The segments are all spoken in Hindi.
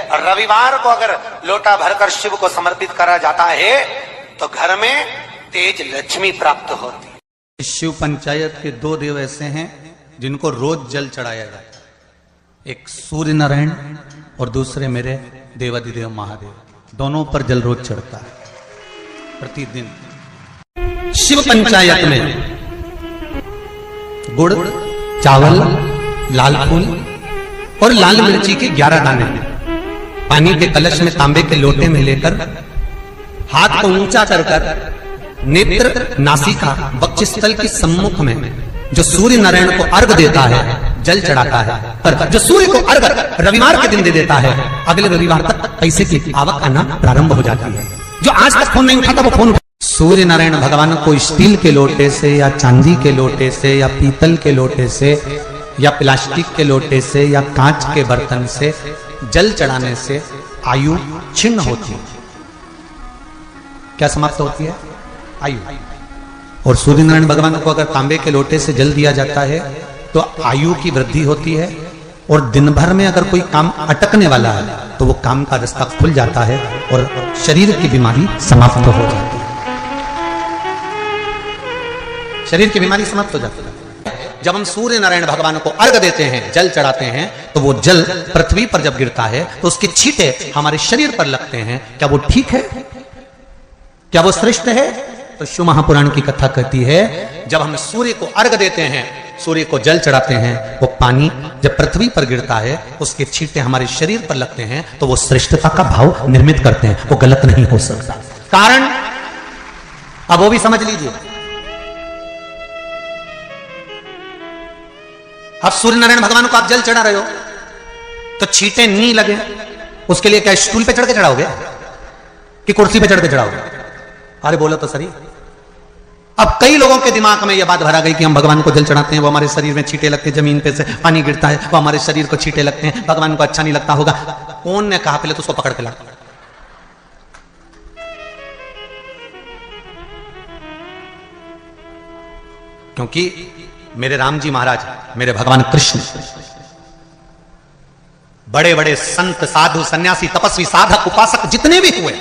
और रविवार को अगर लोटा भरकर शिव को समर्पित करा जाता है तो घर में तेज लक्ष्मी प्राप्त होती है। शिव पंचायत के दो देव ऐसे हैं जिनको रोज जल चढ़ाया जाता है, एक सूर्य नारायण और दूसरे मेरे देवाधिदेव महादेव। दोनों पर जल रोज चढ़ता है प्रतिदिन। शिव पंचायत में गुड़, चावल, लाल फूल और लाल मिर्ची के 11 दाने पानी के कलश में तांबे के लोटे में लेकर हाथ को ऊंचा कर नेत्र, नासिका, वक्षस्थल के सम्मुख में जो सूर्य नारायण को अर्घ देता है जल चढ़ाता है। पर जो सूर्य को अर्घ रविवार के दिन दे देता है अगले रविवार तक पैसे की आवक आना प्रारंभ हो जाती है। जो आज तक फोन नहीं उठाता वो फोन। सूर्य नारायण भगवान को स्टील के लोटे से या चांदी के लोटे से या पीतल के लोटे से या प्लास्टिक के लोटे से या कांच के बर्तन से जल चढ़ाने से आयु क्षीण होती है। क्या समाप्त होती है? आयु। और सूर्य नारायण भगवान को अगर तांबे के लोटे से जल दिया जाता है तो आयु की वृद्धि होती है और दिन भर में अगर कोई काम अटकने वाला है तो वो काम का रास्ता खुल जाता है और शरीर की बीमारी समाप्त हो जाती है। शरीर की बीमारी समाप्त हो जाती है। जब हम सूर्य नारायण भगवान को अर्घ देते हैं, जल चढ़ाते हैं, तो वो जल पृथ्वी पर जब गिरता है तो उसके छींटे हमारे शरीर पर लगते हैं। क्या वो ठीक है? क्या वो श्रेष्ठ है? तो शिव महापुराण की कथा कहती है जब हम सूर्य को अर्घ देते हैं, सूर्य को जल चढ़ाते हैं, वो पानी जब पृथ्वी पर गिरता है उसके छींटे हमारे शरीर पर लगते हैं तो वो श्रेष्ठता का भाव निर्मित करते हैं। वो गलत नहीं हो सकता। कारण अब वो भी समझ लीजिए। अब सूर्य नारायण भगवान को आप जल चढ़ा रहे हो तो छींटे नहीं लगे, उसके लिए क्या स्टूल पे चढ़ के चढ़ाओगे कि कुर्सी पे चढ़ के चढ़ाओगे? अरे बोलो तो सही। अब कई लोगों के दिमाग में यह बात भरा गई कि हम भगवान को जल चढ़ाते हैं, वो हमारे शरीर में छींटे लगते हैं, जमीन पे से पानी गिरता है, वो हमारे शरीर को छींटे लगते हैं, भगवान को अच्छा नहीं लगता होगा। कौन ने कहा? पहले तो उसको पकड़ के ला। क्योंकि मेरे राम जी महाराज, मेरे भगवान कृष्ण, बड़े बड़े संत, साधु, सन्यासी, तपस्वी, साधक, उपासक जितने भी हुए,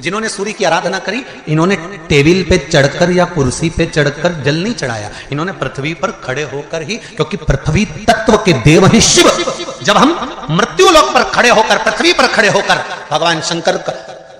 जिन्होंने सूर्य की आराधना करी, इन्होंने टेबल पे चढ़कर या कुर्सी पे चढ़कर जल नहीं चढ़ाया। इन्होंने पृथ्वी पर खड़े होकर ही, क्योंकि पृथ्वी तत्व के देव हैं शिव। जब हम मृत्यु लोक पर खड़े होकर, पृथ्वी पर खड़े होकर भगवान शंकर का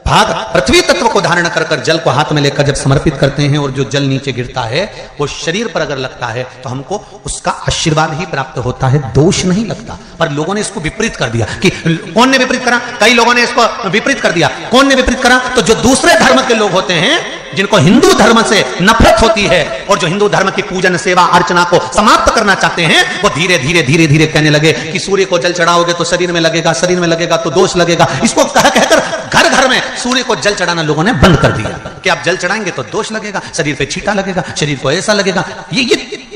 भाग पृथ्वी तत्व को धारण कर कर जल को हाथ में लेकर जब समर्पित करते हैं और जो जल नीचे गिरता है वो शरीर पर अगर लगता है तो हमको उसका आशीर्वाद ही प्राप्त होता है, दोष नहीं लगता। पर लोगों ने इसको विपरीत कर दिया। कि कौन ने विपरीत करा? कई लोगों ने इसको विपरीत कर दिया। कौन ने विपरीत करा? तो जो दूसरे धर्म के लोग होते हैं, जिनको हिंदू धर्म से नफरत होती है और जो हिंदू धर्म की पूजन, सेवा, अर्चना को समाप्त करना चाहते हैं, वो धीरे धीरे धीरे धीरे कहने लगे कि सूर्य को जल चढ़ाओगे तो शरीर में लगेगा, शरीर में लगेगा तो दोष लगेगा। इसको कह कहकर घर घर में सूर्य को जल चढ़ाना लोगों ने बंद कर दिया कि आप जल चढ़ाएंगे तो दोष लगेगा, शरीर पे छींटा लगेगा, शरीर को ऐसा लगेगा। ये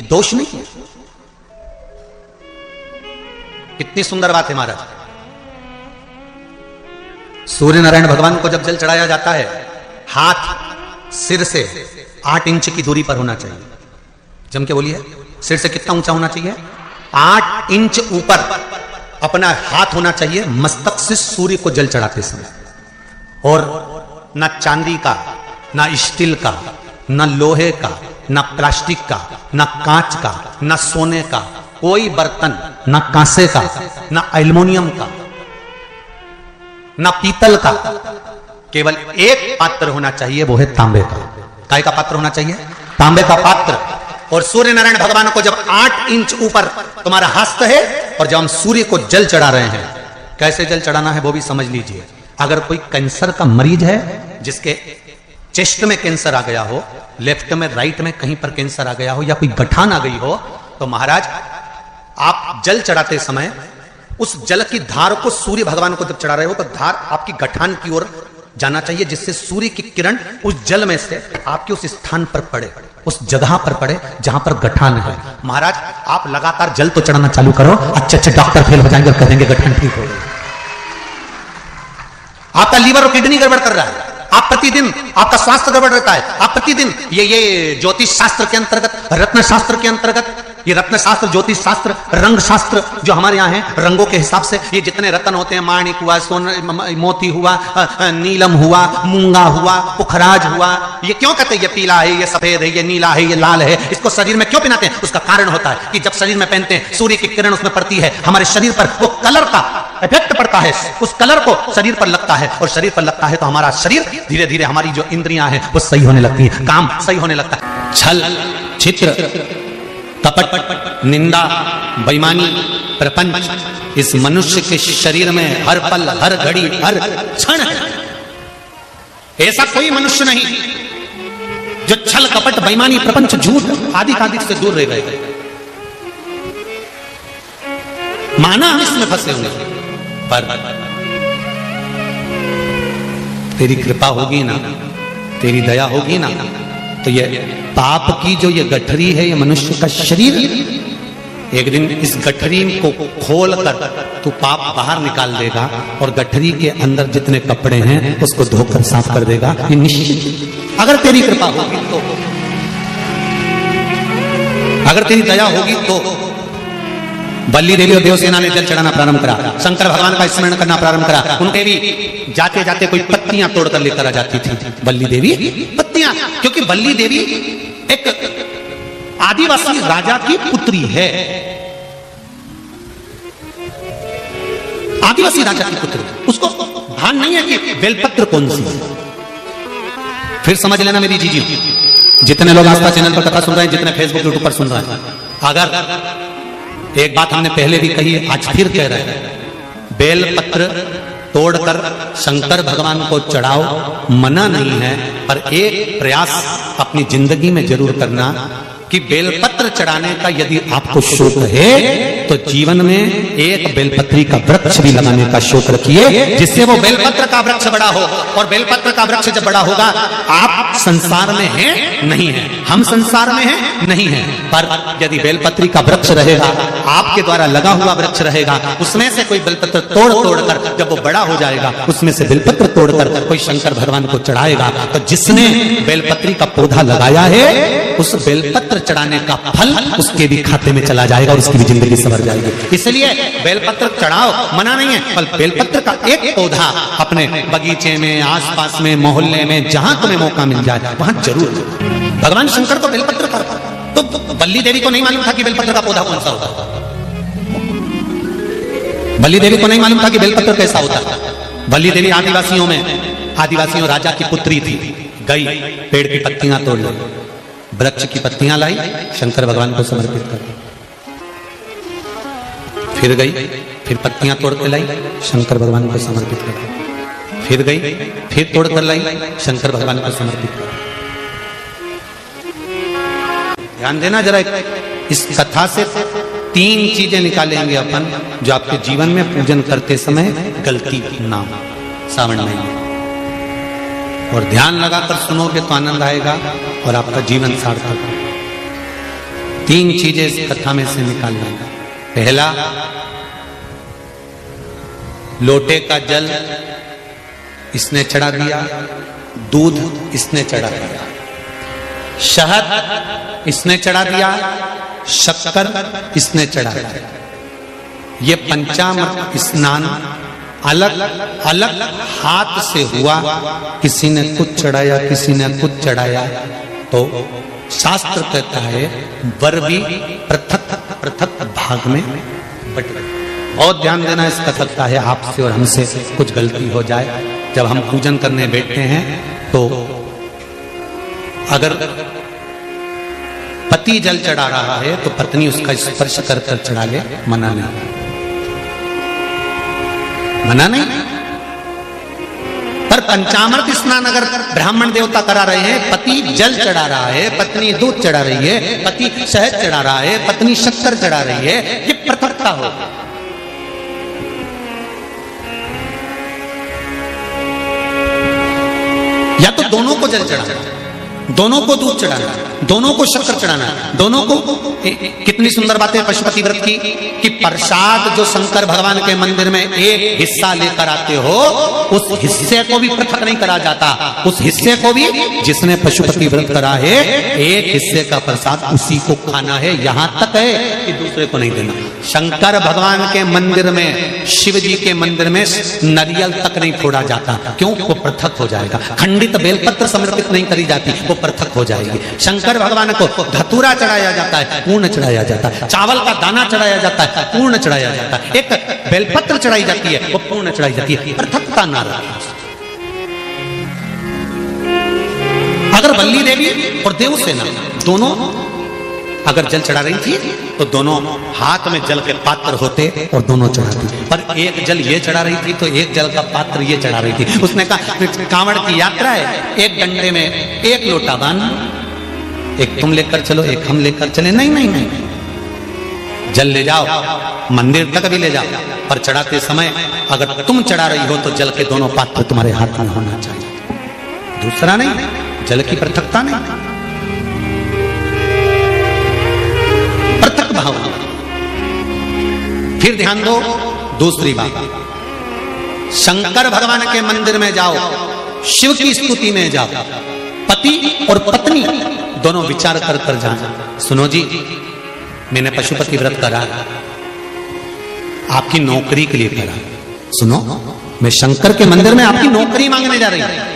दोष नहीं है। कितनी सुंदर बात है महाराज। सूर्य नारायण भगवान को जब जल चढ़ाया जाता है, हाथ सिर से 8 इंच की दूरी पर होना चाहिए। जम के बोलिए, सिर से कितना ऊंचा होना चाहिए? 8 इंच ऊपर अपना हाथ होना चाहिए मस्तक से सूर्य को जल चढ़ाते समय। और ना चांदी का, ना स्टील का, ना लोहे का, ना प्लास्टिक का, ना कांच का, ना सोने का कोई बर्तन, ना कांसे का, ना एल्युमिनियम का, ना पीतल का, केवल एक पात्र होना चाहिए, वो है तांबे का। काय का पात्र होना चाहिए? तांबे का पात्र। और सूर्य नारायण भगवान को जब 8 इंच ऊपर तुम्हारा हस्त है और जब हम सूर्य को जल चढ़ा रहे हैं, कैसे जल चढ़ाना है वो भी समझ लीजिए। अगर कोई कैंसर का मरीज है, जिसके चेस्ट में कैंसर आ गया हो, लेफ्ट में, राइट में कहीं पर कैंसर आ गया हो, या कोई गठान आ गई हो, तो महाराज आप जल चढ़ाते समय उस जल की धार को सूर्य भगवान को जब चढ़ा रहे हो तो धार आपकी गठान की ओर जाना चाहिए, जिससे सूर्य की किरण उस जल में से आपके उस स्थान पर पड़े, उस जगह पर पड़े जहां पर गठान है। महाराज आप लगातार जल तो चढ़ाना चालू करो, अच्छे अच्छे डॉक्टर फेल हो जाएंगे और कहेंगे गठान ठीक हो गई। आपका लीवर और किडनी गड़बड़ कर रहा है, आप प्रतिदिन आपका स्वास्थ्य गड़बड़ रहता है, आप प्रतिदिन ये ज्योतिष शास्त्र के अंतर्गत, रत्न शास्त्र के अंतर्गत ये रत्न शास्त्र, ज्योतिष शास्त्र, रंग शास्त्र जो हमारे यहाँ है, रंगों के हिसाब से ये जितने रत्न होते हैं, माणिक हुआ, मोती हुआ, नीलम हुआ, मूंगा हुआ, पुखराज हुआ, ये क्यों कहते हैं ये पीला है, ये सफेद है, ये नीला है, ये लाल है, इसको शरीर में क्यों पहनाते हैं? उसका कारण होता है कि जब शरीर में पहनते हैं सूर्य की किरण उसमें पड़ती है, हमारे शरीर पर वो कलर का इफेक्ट पड़ता है, उस कलर को शरीर पर लगता है, और शरीर पर लगता है तो हमारा शरीर धीरे धीरे, हमारी जो इंद्रियां हैं वो सही होने लगती है, काम सही होने लगता है। छल, छित्र, कपट, निंदा, बेईमानी, प्रपंच इस मनुष्य के शरीर में हर पल, हर घड़ी, हर क्षण है। ऐसा कोई मनुष्य नहीं जो छल, कपट, बेईमानी, प्रपंच, झूठ आदि आदि से दूर रह गए। माना हम इसमें फंसे होंगे, पर तेरी कृपा होगी ना, तेरी दया होगी ना, तो ये पाप की जो ये गठरी है, ये मनुष्य का शरीर, एक दिन इस गठरी को खोल कर तू पाप बाहर निकाल देगा, और गठरी के अंदर जितने कपड़े हैं उसको धोकर साफ कर देगा, ये निश्चित। अगर तेरी कृपा होगी तो, अगर तेरी दया होगी तो। बल्ली देवी और देवसेना ने जल चढ़ाना प्रारंभ करा, शंकर भगवान का स्मरण करना प्रारंभ करा। उनके भी जाते जाते कोई पत्तियां तोड़कर लेकर आ जाती थी बल्ली देवी, पत्तियां, क्योंकि बल्ली देवी एक आदिवासी राजा की पुत्री है, आदिवासी राजा की पुत्री, उसको भान नहीं है कि बेलपत्र कौन सी है। फिर समझ लेना मेरी जीजी, जितने लोग आस्था चैनल पर कथा सुन रहे हैं, जितने फेसबुक यूट्यूब पर सुन रहे हैं, अगर एक बात हमने पहले भी कही है, आज फिर कह रहे हैं, बेलपत्र तोड़कर शंकर भगवान को चढ़ाओ, मना नहीं है, पर एक प्रयास अपनी जिंदगी में जरूर करना कि बेलपत्र चढ़ाने का यदि आपको शौक है तो जीवन में एक बेलपत्री का वृक्ष भी लगाने का शौक रखिए, जिससे वो बेलपत्र का वृक्ष बड़ा हो। और बेलपत्र का वृक्ष जब बड़ा होगा, आप संसार में हैं नहीं है, हम संसार में हैं नहीं है, पर यदि बेलपत्री का वृक्ष रहेगा, आपके द्वारा लगा हुआ वृक्ष रहेगा, उसमें से कोई बेलपत्र तोड़ कर जब वो बड़ा हो जाएगा, उसमें से बेलपत्र तोड़कर कोई शंकर भगवान को चढ़ाएगा, तो जिसने बेलपत्री का पौधा लगाया है उस बेलपत्र चढ़ाने का फल उसके भी खाते में चला जाएगा और उसकी भी जिंदगी संवर जाएगी। इसलिए बेलपत्र चढ़ाओ, मना नहीं है, पर बेलपत्र का एक पौधा अपने बगीचे में, आसपास में, मोहल्ले में, जहां तुम्हें मौका मिल जाए वहां जरूर। भगवान शंकर को बेलपत्र का, तो बल्ली देवी को नहीं मालूम था कि बेलपत्र का पौधा कौन सा होता, बल्ली देवी को नहीं मालूम था कि बेलपत्र कैसा होता। बल्ली देवी आदिवासियों राजा की पुत्री थी, गई पेड़ की पत्तियां तोड़ ली, वृक्ष की पत्तियां लाई, शंकर भगवान को समर्पित कर, फिर गई, फिर पत्तियां तोड़ के लाई, शंकर भगवान को समर्पित कर, फिर गई, फिर तोड़ कर लाई, शंकर भगवान को समर्पित कर। ध्यान देना जरा, इस कथा से 3 चीजें निकालेंगे अपन जो आपके जीवन में पूजन करते समय गलती ना हो सावन महीने, और ध्यान लगाकर सुनोगे तो आनंद आएगा और आपका जीवन सार्थक। 3 चीजें इस कथा में से निकालना। पहला, लोटे का जल इसने चढ़ा दिया, दूध इसने चढ़ा दिया, शहद इसने चढ़ा दिया, शक्कर इसने चढ़ा दिया। ये पंचामृत स्नान अलग अलग हाथ से हुआ, किसी ने कुछ चढ़ाया, किसी ने कुछ चढ़ाया, तो शास्त्र कहता है वर भी पृथक पृथक भाग में बट गए। बहुत ध्यान देना, इस कथक का है आपसे और हमसे कुछ गलती हो जाए, जब हम पूजन करने बैठते हैं तो अगर पति जल चढ़ा रहा है तो पत्नी उसका स्पर्श कर कर चढ़ा ले, मना नहीं, मना नहीं। पर पंचामृत स्नान अगर ब्राह्मण देवता करा रहे हैं, पति जल चढ़ा रहा है, पत्नी दूध चढ़ा रही है, पति शहद चढ़ा रहा है, पत्नी शक्कर चढ़ा रही है, ये पृथकता हो। या तो दोनों को जल चढ़ाना, दोनों को दूध चढ़ाना, दोनों को शक्कर चढ़ाना, दोनों को। कितनी सुंदर बात है पशुपति व्रत की कि प्रसाद जो शंकर भगवान के मंदिर में एक हिस्सा लेकर आते हो उस हिस्से को भी पृथक नहीं करा जाता, उस हिस्से को भी जिसने पशुपति व्रत करा है एक हिस्से का प्रसाद उसी को खाना है, यहां तक है कि दूसरे को नहीं देना। शंकर भगवान के मंदिर में, शिव जी के मंदिर में नारियल तक नहीं फोड़ा जाता, क्यों? वो पृथक हो जाएगा। खंडित बेलपत्र समर्पित नहीं करी जाती, वो पृथक हो जाएगी। शंकर भगवान को धतूरा चढ़ाया जाता है, पूर्ण चढ़ाया जाता है। चावल का दाना चढ़ाया जाता है, पूर्ण चढ़ाया जाता है। एक बेलपत्र चढ़ाई जाती है, वो पूर्ण चढ़ाई जाती है। पृथकता ना रहे। अगर वल्ली देवी और देवसेना दोनों अगर जल चढ़ा रही थी तो दोनों हाथ में जल के पात्र होते और दोनों चढ़ाती, पर एक जल ये चढ़ा रही थी तो एक जल का पात्र ये चढ़ा रही थी। उसने कहा कांवड़ की यात्रा है, एक डंडे में एक लोटा बांध, एक तुम लेकर चलो एक हम लेकर चले। नहीं नहीं नहीं, जल ले जाओ, मंदिर तक भी ले जाओ, पर चढ़ाते समय अगर तुम चढ़ा रही हो तो जल के दोनों पात्र तुम्हारे हाथ में होना चाहिए, दूसरा नहीं। जल की पृथकता नहीं, पृथक भाव। फिर ध्यान दो दूसरी बात, शंकर भगवान के मंदिर में जाओ, शिव की स्तुति में जाओ, पति और पत्नी दोनों विचार कर कर जाना। सुनो जी, मैंने पशुपति व्रत करा, आपकी नौकरी के लिए करा। सुनो, मैं शंकर के मंदिर में आपकी नौकरी मांगने जा रही हूं।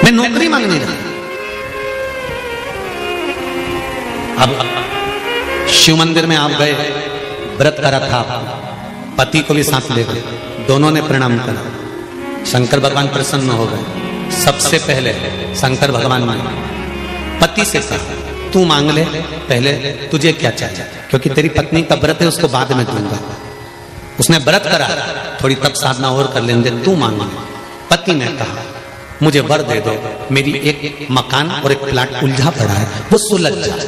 मैं नौकरी मांगने जा रही। अब शिव मंदिर में आप गए, व्रत करा था, पति को भी साथ ले गए, दोनों ने प्रणाम करा, शंकर भगवान प्रसन्न हो गए। सबसे पहले शंकर भगवान ने पति से कहा तू मांग ले, पहले तुझे क्या चाहिए, क्योंकि तेरी पत्नी का व्रत है, उसको बाद में दूंगा। उसने व्रत करा, थोड़ी तप साधना और कर लेंगे, तू मांग ले। पति ने कहा मुझे वर दे दो, मेरी एक मकान और एक प्लाट उलझा पड़ा है, वो सुलझ जाए।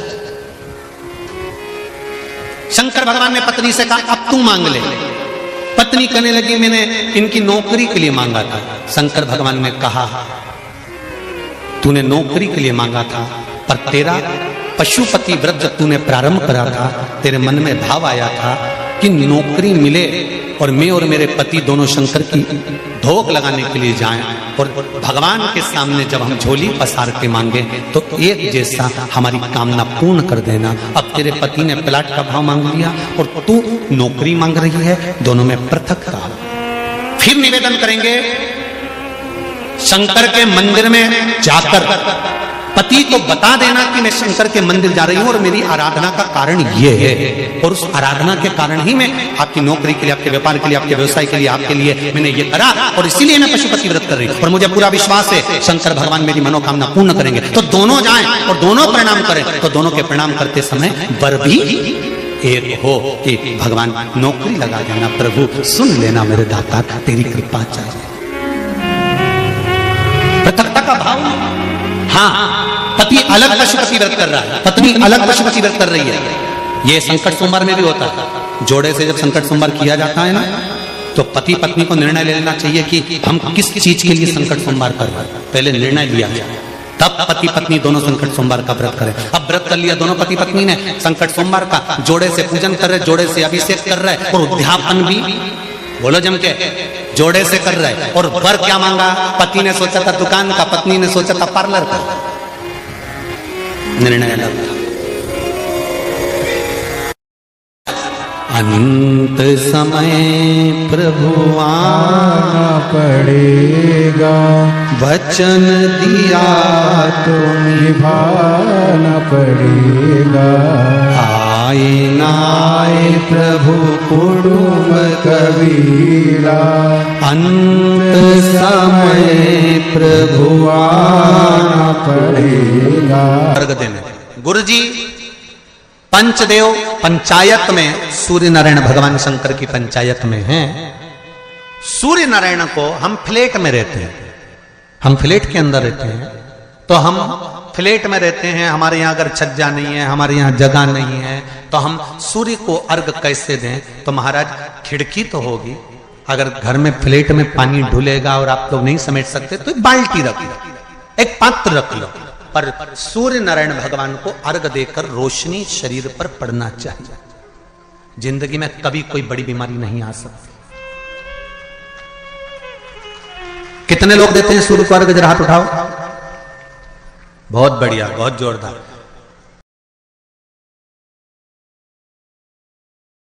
शंकर भगवान ने पत्नी से कहा अब तू मांग ले। पत्नी कहने लगी मैंने इनकी नौकरी के लिए मांगा था। शंकर भगवान ने कहा तूने नौकरी के लिए मांगा था, पर तेरा पशुपति व्रत जब तूने प्रारंभ करा था, तेरे मन में भाव आया था कि नौकरी मिले और मैं और मेरे पति दोनों शंकर की धोख लगाने के लिए जाएं, और भगवान के सामने जब हम झोली पसार के मांगे तो एक जैसा हमारी कामना पूर्ण कर देना। अब तेरे पति ने प्लाट का भाव मांग लिया और तू नौकरी मांग रही है, दोनों में पृथकता। फिर निवेदन करेंगे शंकर के मंदिर में जाकर पति को बता देना कि मैं शंकर के मंदिर जा रही हूं और मेरी आराधना का कारण ये है, और उस आराधना के कारण ही मैं आपकी नौकरी के लिए, आपके व्यापार के लिए, आपके व्यवसाय के लिए, आपके लिए मैंने ये करा, और इसीलिए मैं पशुपति व्रत कर रही हूं और मुझे पूरा विश्वास है शंकर भगवान मेरी मनोकामना पूर्ण करेंगे। तो दोनों जाएं और दोनों प्रणाम करें, तो दोनों के प्रणाम करते समय वर भी एक हो कि भगवान नौकरी लगा देना, प्रभु सुन लेना मेरे दाता, तेरी कृपा चाहिए। पृथकता का भाव। हाँ, पति अलग पशुपति व्रत कर रहा है, पत्नी अलग पशुपति व्रत कर रही है। ये संकट सोमवार में भी होता है। जोड़े से जब संकट सोमवार किया जाता है ना, तो पति पत्नी को निर्णय ले लेना चाहिए कि हम किस चीज के लिए संकट सोमवार कर रहे हैं। पहले निर्णय लिया जाए, तब पति पत्नी दोनों संकट सोमवार का व्रत करें। अब व्रत कर लिया दोनों पति पत्नी ने संकट सोमवार का, जोड़े से पूजन कर रहे, जोड़े से अभिषेक कर रहे, और उद्यापन भी बोलो जम के जोड़े से कर रहे। और वर क्या मांगा? पति ने सोचा था दुकान का, पत्नी ने सोचा था पार्लर का। निर्णय अलग था। अंत समय प्रभु आना पड़ेगा, वचन दिया तो निभाना पड़ेगा। आए ना आए प्रभु कुटुंब कबीरा, अंत समय प्रभु आना पड़ेगा। अर्घ देने गुरु जी पंचदेव पंचायत में, सूर्य नारायण भगवान शंकर की पंचायत में हैं। सूर्य नारायण को हम फ्लैट में रहते हैं, हम फ्लैट के अंदर रहते हैं, तो हम फ्लैट में रहते हैं, हमारे यहाँ अगर छज्जा नहीं है, हमारे यहाँ जगह नहीं है, तो हम सूर्य को अर्घ कैसे दें? तो महाराज खिड़की तो होगी, अगर घर में फ्लैट में पानी ढुलेगा और आप लोग नहीं समेट सकते तो एक बाल्टी रख लो, एक पात्र रख लो, पर सूर्य नारायण भगवान को अर्घ देकर रोशनी शरीर पर पड़ना चाहिए। जिंदगी में कभी कोई बड़ी बीमारी नहीं आ सकती। कितने लोग देते हैं सूर्य को अर्घ? जरा हाथ उठाओ। बहुत बढ़िया, बहुत जोरदार।